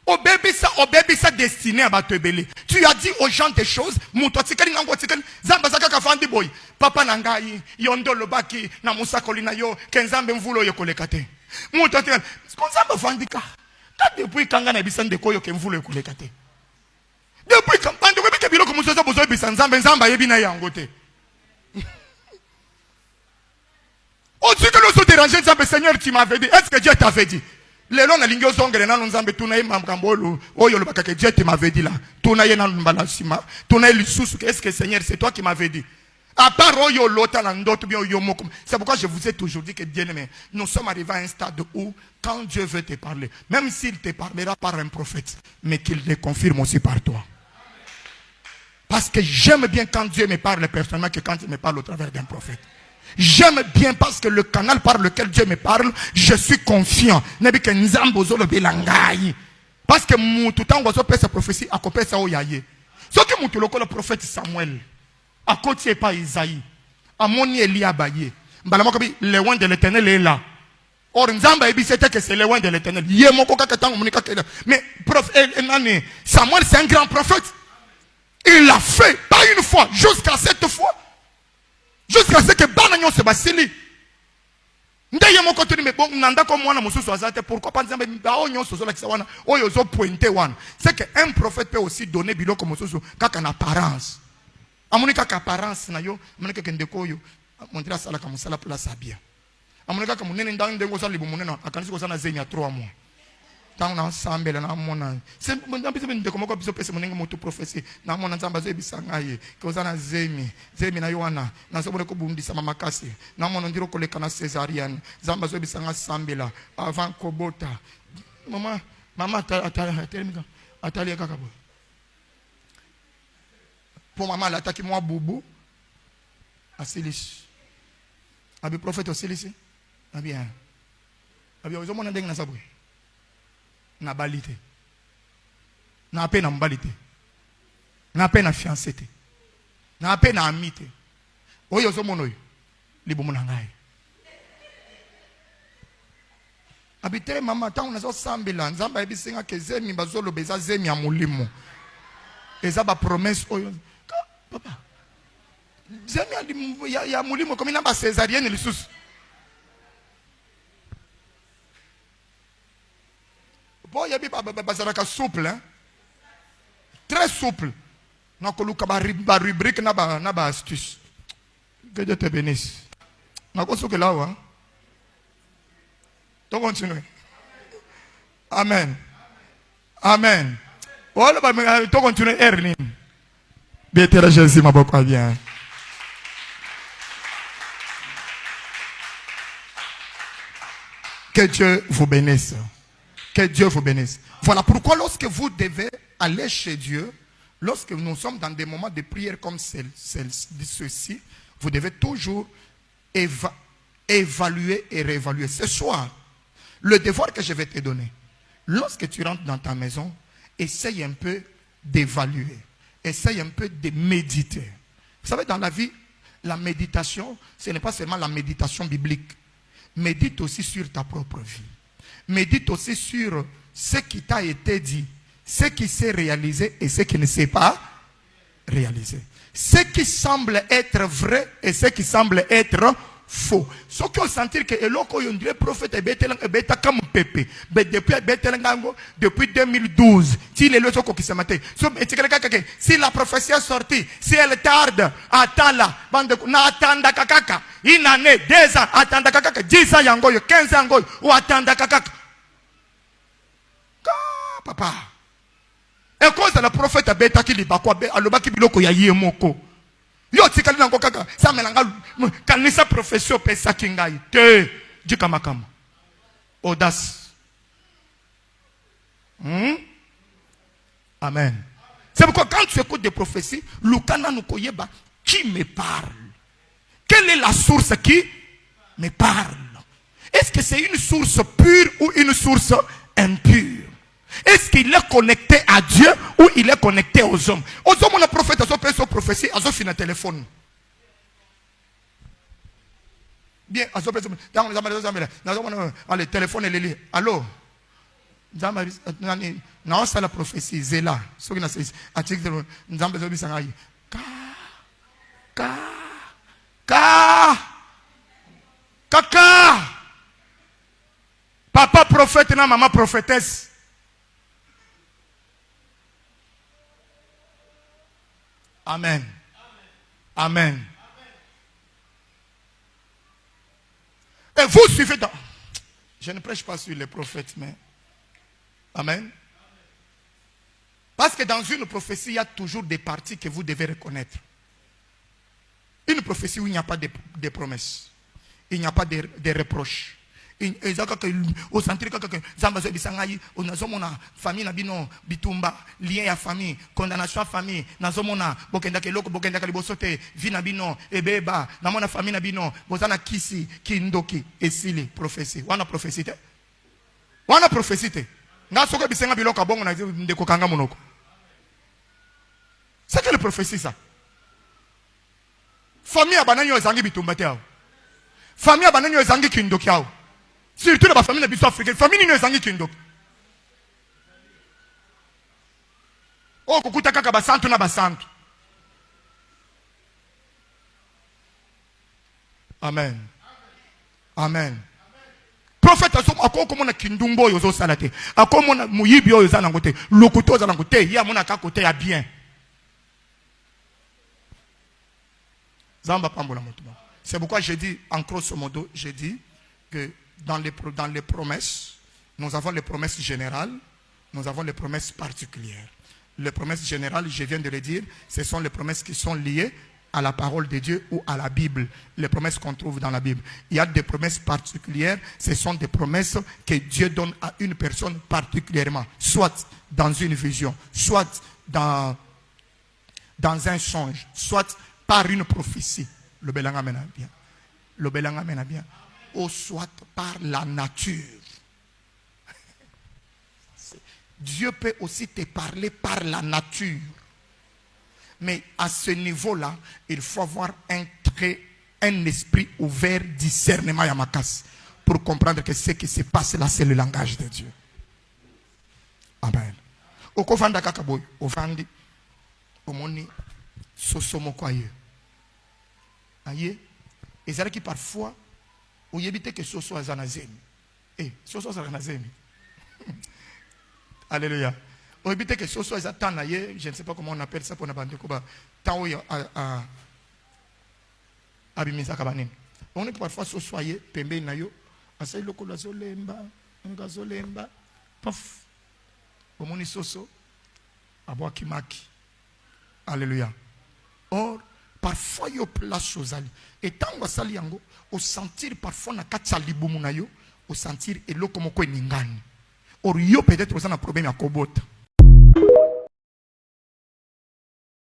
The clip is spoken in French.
obébisa destiné à batebele. Tu as dit aux gens des choses, papa nangai, yondo lobaki, na musa kolina yo, kenzambe mvulo yo kolekate. Mutotikali, konzamba fandika. Depuis kanga na bisande koyo kemvulo yo kolekate. Depuis kampande ko bike biloko musozo bozo bisanzambe nzamba yebi na yango te. On dit que nous sommes dérangés, Seigneur, tu m'avais dit. Est-ce que Dieu t'avait dit? Les longs lingos sont grenés, nous avons tourné Mambrambolo, Oyo, que Dieu m'avait dit là. Tourné dans le balancement, tourné le sous. Est-ce que Seigneur, c'est toi qui m'avais dit? À part Oyo, l'autre, bien Oyo, c'est pourquoi je vous ai toujours dit que Dieu aimé. Nous sommes arrivés à un stade où, quand Dieu veut te parler, même s'il te parlera par un prophète, mais qu'il le confirme aussi par toi. Parce que j'aime bien quand Dieu me parle personnellement que quand il me parle au travers d'un prophète. J'aime bien parce que le canal par lequel Dieu me parle, je suis confiant. Parce que tout temps on a sa prophétie à côté ça oyaye. Ce que mon le prophète Samuel, à côté pas Isaïe, à mon Eliabaye, le loin de l'Éternel est là. Or Nzamba ebi c'était que c'est le loin de l'Éternel. Mais Samuel c'est un grand prophète. Il l'a fait pas une fois, jusqu'à 7 fois. Jusqu'à ce que Banagnon se basili. Ndeye moko tuni me bon nanda ko mwana mususu azate pourquoi pas nzambe baonyo sozo la kisawana oyo zo pointer wana. C'est que un prophète peut aussi donner biloko mususu kaka na apparence. Amonika ka apparence na yo, amonika kendeko yo, mondira sala ka musala place bien. Amonika ka munene ndanga ndengo sala libu munene akanisi ko sana zenya 3 mois. Tant na ensemble na mona c'est de comment biso pese monenga moto prophétie na mona nzamba zo ebisanga ye ko zana zemi na yoana na so ko bundisa mamakasi na mona ndiro koleka na césarienne nzamba zo ebisanga sambela avant kobota mama atali kaka bo pour maman l'attaque moi boubou asilis abi prophète asilis bien abi ozo mona ndenga na sabwe na balité na peine na balité na peine na fiancé na peine na amité oyo zo monoyo libomo na ngai abite mama tangu nazo sambela nzamba ebisinga kezemi bazolo beza zemi ya mulimo eza ba promesse oyo papa zemi ya mulimo comme na ba césarienne lisusu. Bon, il y a souple, hein? Très souple. Nous avons rubrique, nous avons astuce. Que Dieu te bénisse. Nous avons ce que là, hein? Donc, continuez. Amen. Amen. Voilà, donc continuez, Erlin. Bien, Jésus, ma beaucoup bien. Que Dieu vous bénisse. Que Dieu vous bénisse. Voilà pourquoi lorsque vous devez aller chez Dieu, lorsque nous sommes dans des moments de prière comme ceci, vous devez toujours évaluer et réévaluer. Ce soir, le devoir que je vais te donner, lorsque tu rentres dans ta maison, essaye un peu d'évaluer. Essaye un peu de méditer. Vous savez, dans la vie, la méditation, ce n'est pas seulement la méditation biblique. Médite aussi sur ta propre vie. Médite aussi sur ce qui t'a été dit, ce qui s'est réalisé et ce qui ne s'est pas réalisé. Ce qui semble être vrai et ce qui semble être faux. Ce qui ont senti que le prophète est comme Pépé. Depuis 2012, si la prophétie est sortie, si elle tarde, attends-la. Attends kakaka. Une année, 2 ans, attends kakaka. 10 ans, 15 ans, ou attends kakaka. Papa. Et cause de la prophète beta qui libakwa alobaki biloko ya yemoko. Yo tikali nango kaka sa melanga kanisa profession pesa kingai te jikamakama. Audace. Amen. C'est pourquoi quand tu écoutes des prophéties, Lukana Nukoyeba, qui me parle? Quelle est la source qui me parle? Est-ce que c'est une source pure ou une source impure? Est-ce qu'il est connecté à Dieu ou il est connecté aux hommes? Aux hommes, on a prophète, on a prophétie, on a fait un téléphone. Bien, on a fait le téléphone, il est allô? Na osa la prophétie zela. Ce qui n'a c'est article nzambe zo bisanga yi. Kaka. Papa prophète na maman prophétesse. Amen. Amen. Et vous suivez dans... Je ne prêche pas sur les prophètes, mais... Amen. Parce que dans une prophétie, il y a toujours des parties que vous devez reconnaître. Une prophétie où il n'y a pas de promesses. Il n'y a pas de reproches. Au centre, famille nabino bitumba lien à famille condamnation à famille nazomona bokenda keloko bokenda kalibosote vi nabino ebeba na mona famille nabino bozana kisi kindoki esili prophétie wana prophétie nga soko bisenga biloko bongo na ndeko kanga monoko. C'est quelle prophétie ça? Famille abananyo ezangi bitumba tao. Famille abananyo ezangi kindoki yao. Surtout la famille de africaine, famille ne zangi kindo. Oh, kukuta kaka basantu na basantu. Amen. Amen. Prophète ako komona kindumbo yozo salate. Ako mona muyibi yo za nangote. Lokuto za nangote, ya mona ka kote ya bien. Zamba pambola motuma. C'est pourquoi je dis en grosso modo, je dis que dans les promesses, nous avons les promesses générales, nous avons les promesses particulières. Les promesses générales, je viens de le dire, ce sont les promesses qui sont liées à la parole de Dieu ou à la Bible. Les promesses qu'on trouve dans la Bible. Il y a des promesses particulières, ce sont des promesses que Dieu donne à une personne particulièrement, soit dans une vision, soit dans un songe, soit par une prophétie. Le belanga mena bien. Le belanga mena bien. Ou soit par la nature. Dieu peut aussi te parler par la nature. Mais à ce niveau-là, il faut avoir un esprit ouvert, discernement yamakas, pour comprendre que ce qui se passe là, c'est le langage de Dieu. Amen. Okofanda kakaboy, ofandi, omoni, sosomo kwaye. Aye, et c'est qui parfois, ou yébite que soso azanazemi. Soso azanazemi. Alléluia. Ou yébite que soso azatanaye, je ne sais pas comment on appelle ça pour n'abandonner koba. Tant ou abimisa kabanin. On est parfois soso aye, pembe nayo, asay loko la zolemba, ngazolemba, paf. Omoni soso, aboa kimaki. Alléluia. Or, parfois yo place aux ali. Et tant que sali yango, au sentir parfois na katsa libumu na yo, au sentir eloko moko ningani. Or yo peut-être vous avez un problème à kobota.